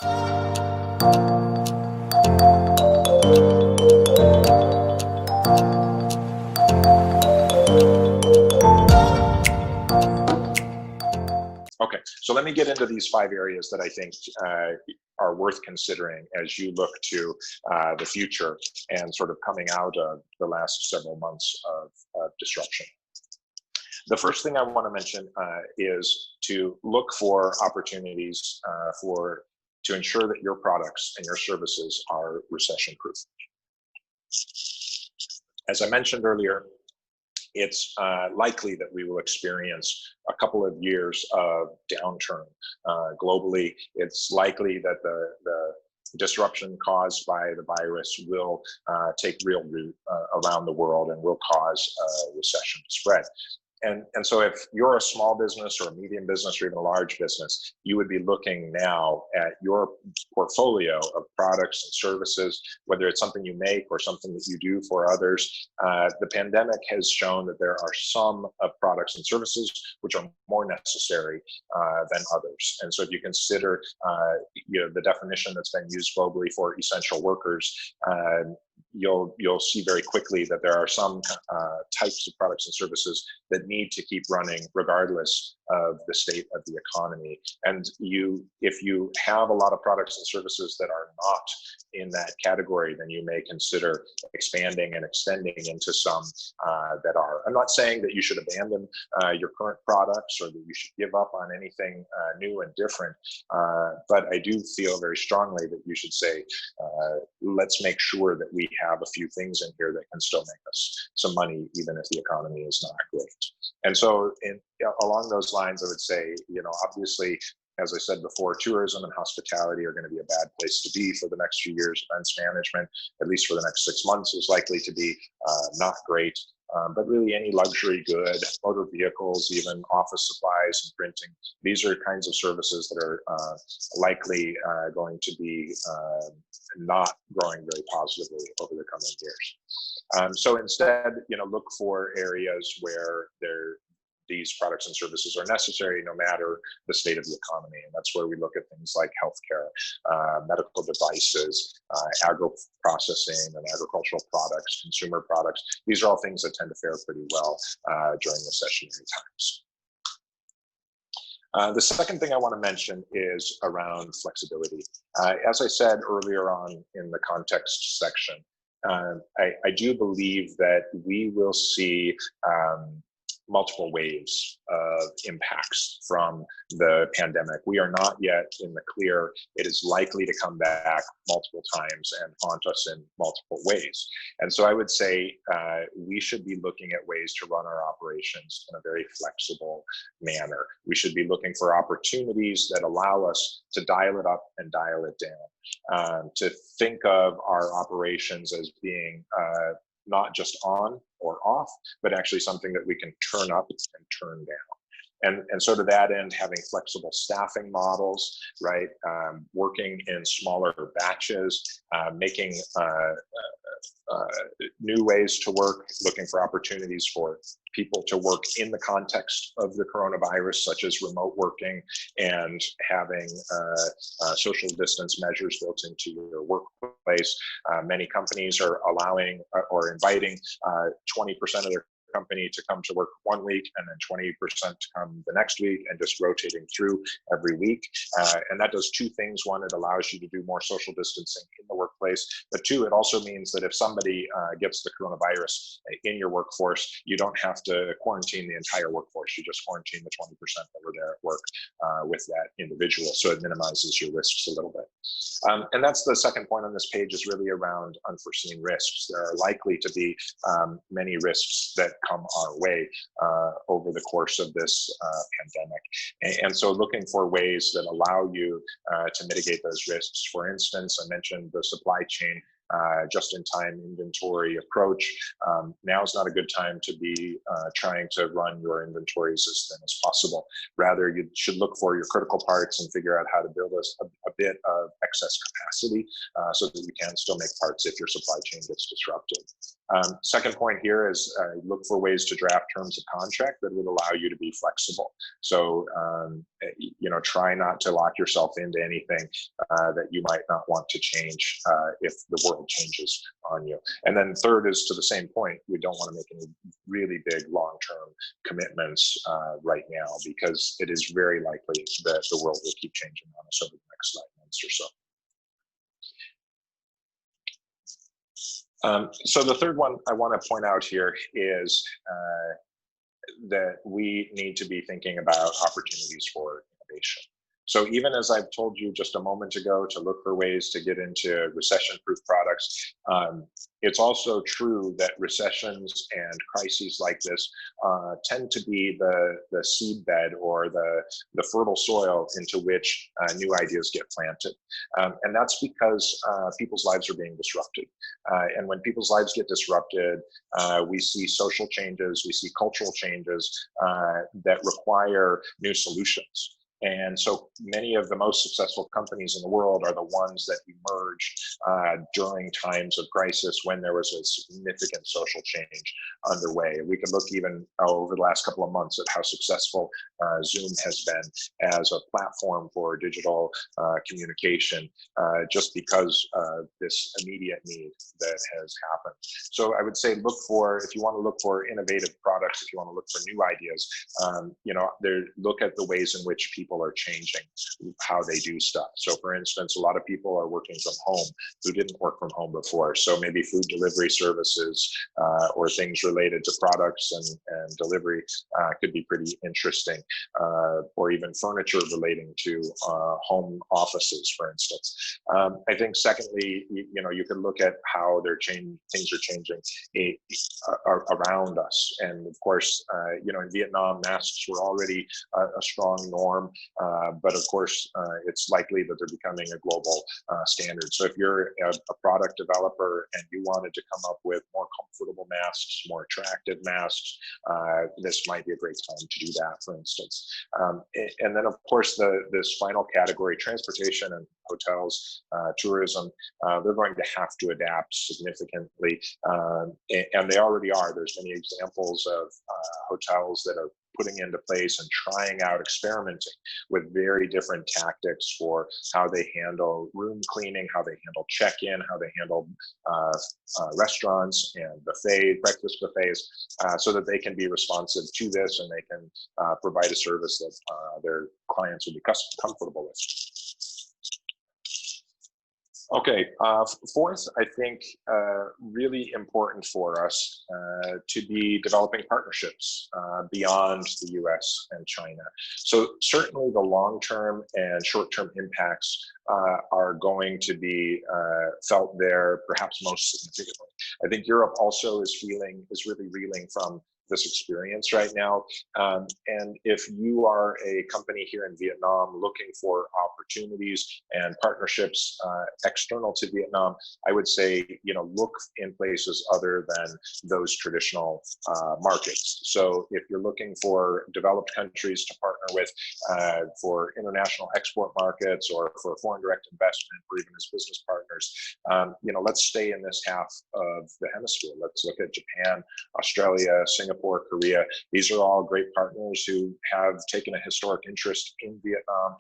Okay, so let me get into these 5 areas that I think are worth considering as you look to the future and sort of coming out of the last several months of disruption. The first thing I want to mention is to look for opportunities to ensure that your products and your services are recession-proof. As I mentioned earlier, it's likely that we will experience a couple of years of downturn globally. It's likely that the disruption caused by the virus will take real root around the world and will cause a recession to spread. And so if you're a small business or a medium business or even a large business, you would be looking now at your portfolio of products and services, whether it's something you make or something that you do for others. The pandemic has shown that there are some products and services which are more necessary than others. And so if you consider the definition that's been used globally for essential workers, you'll see very quickly that there are some types of products and services that need to keep running regardless of the state of the economy. And if you have a lot of products and services that are not in that category, then you may consider expanding and extending into some that are. I'm not saying that you should abandon your current products or that you should give up on anything new and different, but I do feel very strongly that you should say, let's make sure that we have a few things in here that can still make us some money, even if the economy is not great. And so along those lines, I would say, obviously, as I said before, tourism and hospitality are going to be a bad place to be for the next few years. Events management, at least for the next 6 months, is likely to be not great. But really any luxury good, motor vehicles, even office supplies and printing, these are kinds of services that are likely going to be not growing very positively over the coming years. So instead, look for areas where these products and services are necessary no matter the state of the economy. And that's where we look at things like healthcare, medical devices, agro-processing and agricultural products, consumer products. These are all things that tend to fare pretty well during recessionary times. The second thing I want to mention is around flexibility. As I said earlier on in the context section, I do believe that we will see multiple waves of impacts from the pandemic. We are not yet in the clear. It is likely to come back multiple times and haunt us in multiple ways. And so I would say we should be looking at ways to run our operations in a very flexible manner. We should be looking for opportunities that allow us to dial it up and dial it down, to think of our operations as being not just on or off, but actually something that we can turn up and turn down. And so to that end, having flexible staffing models, right? Working in smaller batches, making new ways to work, looking for opportunities for people to work in the context of the coronavirus, such as remote working and having social distance measures built into your workplace. Many companies are allowing or inviting 20% of their company to come to work 1 week and then 20% to come the next week, and just rotating through every week. And that does two things. One, it allows you to do more social distancing in the workplace, but two, it also means that if somebody gets the coronavirus in your workforce, you don't have to quarantine the entire workforce. You just quarantine the 20% that were there at work with that individual. So it minimizes your risks a little bit. And that's the second point on this page, is really around unforeseen risks. There are likely to be many risks that come our way over the course of this pandemic. And so looking for ways that allow you to mitigate those risks. For instance, I mentioned the supply chain just-in-time inventory approach. Now is not a good time to be trying to run your inventories as thin as possible. Rather, you should look for your critical parts and figure out how to build a bit of excess capacity so that you can still make parts if your supply chain gets disrupted. Second point here is look for ways to draft terms of contract that would allow you to be flexible. So, try not to lock yourself into anything that you might not want to change if the world changes on you. And then third is to the same point, we don't want to make any really big long-term commitments right now, because it is very likely that the world will keep changing on us over the next 9 months or so. So the third one I want to point out here is that we need to be thinking about opportunities for innovation. So even as I've told you just a moment ago to look for ways to get into recession-proof products, it's also true that recessions and crises like this tend to be the seedbed or the fertile soil into which new ideas get planted. And that's because people's lives are being disrupted. And when people's lives get disrupted, we see social changes, we see cultural changes that require new solutions. And so many of the most successful companies in the world are the ones that emerged during times of crisis when there was a significant social change underway. We can look even over the last couple of months at how successful Zoom has been as a platform for digital communication, just because of this immediate need that has happened. So I would say if you want to look for innovative products, if you want to look for new ideas, look at the ways in which people are changing how they do stuff. So for instance, a lot of people are working from home who didn't work from home before. So maybe food delivery services or things related to products and delivery could be pretty interesting, or even furniture relating to home offices, for instance. I think secondly, you can look at how things are changing around us. And of course, in Vietnam, masks were already a strong norm. But of course, it's likely that they're becoming a global standard. So if you're a product developer and you wanted to come up with more comfortable masks, more attractive masks, this might be a great time to do that, for instance. And then, of course, this final category, transportation and hotels, tourism, they're going to have to adapt significantly. And they already are. There's many examples of hotels that are putting into place and trying out, experimenting with very different tactics for how they handle room cleaning, how they handle check-in, how they handle restaurants and breakfast buffets, so that they can be responsive to this and they can provide a service that their clients will be comfortable with. Okay, fourth, I think really important for us to be developing partnerships beyond the US and China. So certainly the long-term and short-term impacts are going to be felt there perhaps most significantly. I think Europe also is really reeling from this experience right now. And if you are a company here in Vietnam looking for opportunities and partnerships external to Vietnam, I would say, look in places other than those traditional markets. So if you're looking for developed countries to partner with for international export markets or for foreign direct investment or even as business partners, let's stay in this half of the hemisphere. Let's look at Japan, Australia, Singapore, Korea. These are all great partners who have taken a historic interest in Vietnam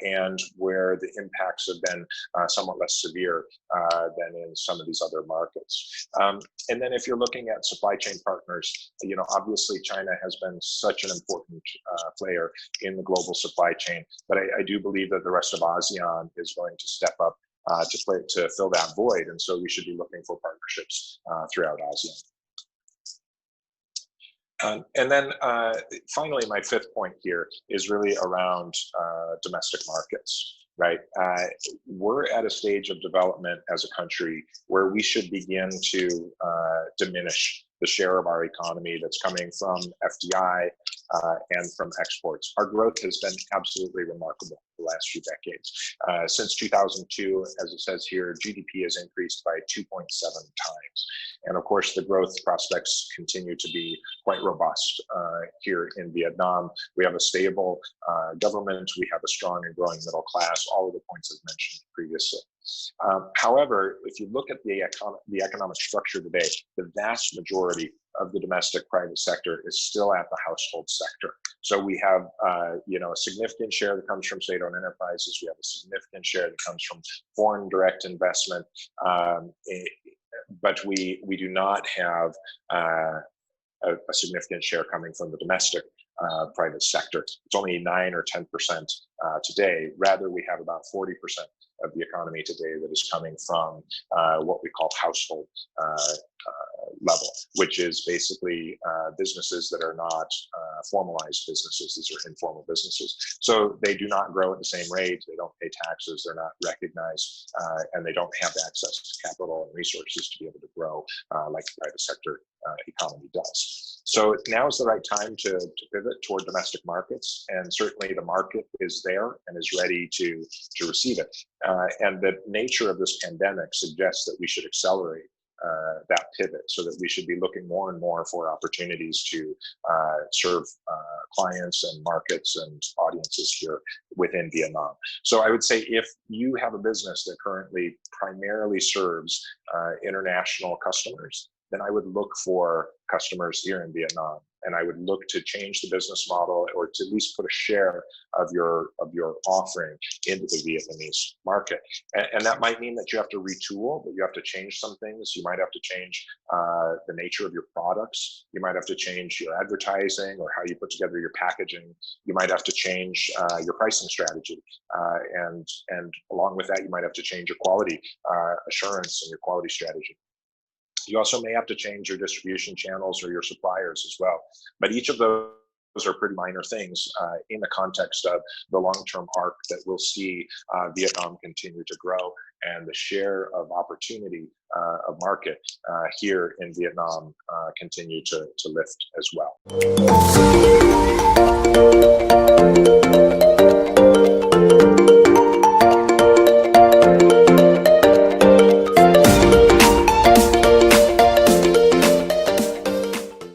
and where the impacts have been somewhat less severe than in some of these other markets. And then if you're looking at supply chain partners, obviously China has been such an important player in the global supply chain, but I do believe that the rest of ASEAN is going to step up to fill that void. And so we should be looking for partnerships throughout ASEAN. And then finally, my fifth point here is really around domestic markets, right? We're at a stage of development as a country where we should begin to diminish the share of our economy that's coming from FDI and from exports. Our growth has been absolutely remarkable the last few decades. Since 2002, as it says here, GDP has increased by 2.7 times. And of course, the growth prospects continue to be quite robust here in Vietnam. We have a stable government, we have a strong and growing middle class, all of the points I've mentioned previously. However, if you look at the economic structure today, the vast majority of the domestic private sector is still at the household sector. So we have, a significant share that comes from state-owned enterprises. We have a significant share that comes from foreign direct investment, but we do not have a significant share coming from the domestic private sector. It's only 9 or 10% today. Rather, we have about 40% of the economy today that is coming from what we call household level, which is basically businesses that are not formalized businesses. These are informal businesses. So they do not grow at the same rate. They don't pay taxes. They're not recognized, and they don't have access to capital and resources to be able to grow like the private sector economy does. So now is the right time to pivot toward domestic markets, and certainly the market is there and is ready to receive it. And the nature of this pandemic suggests that we should accelerate that pivot, so that we should be looking more and more for opportunities to serve clients and markets and audiences here within Vietnam. So I would say if you have a business that currently primarily serves international customers, then I would look for customers here in Vietnam, and I would look to change the business model, or to at least put a share of your offering into the Vietnamese market. And that might mean that you have to retool, that you have to change some things. You might have to change the nature of your products. You might have to change your advertising or how you put together your packaging. You might have to change your pricing strategy. And along with that, you might have to change your quality assurance and your quality strategy. You also may have to change your distribution channels or your suppliers as well. But each of those are pretty minor things in the context of the long-term arc that we'll see Vietnam continue to grow, and the share of opportunity of market here in Vietnam continue to lift as well.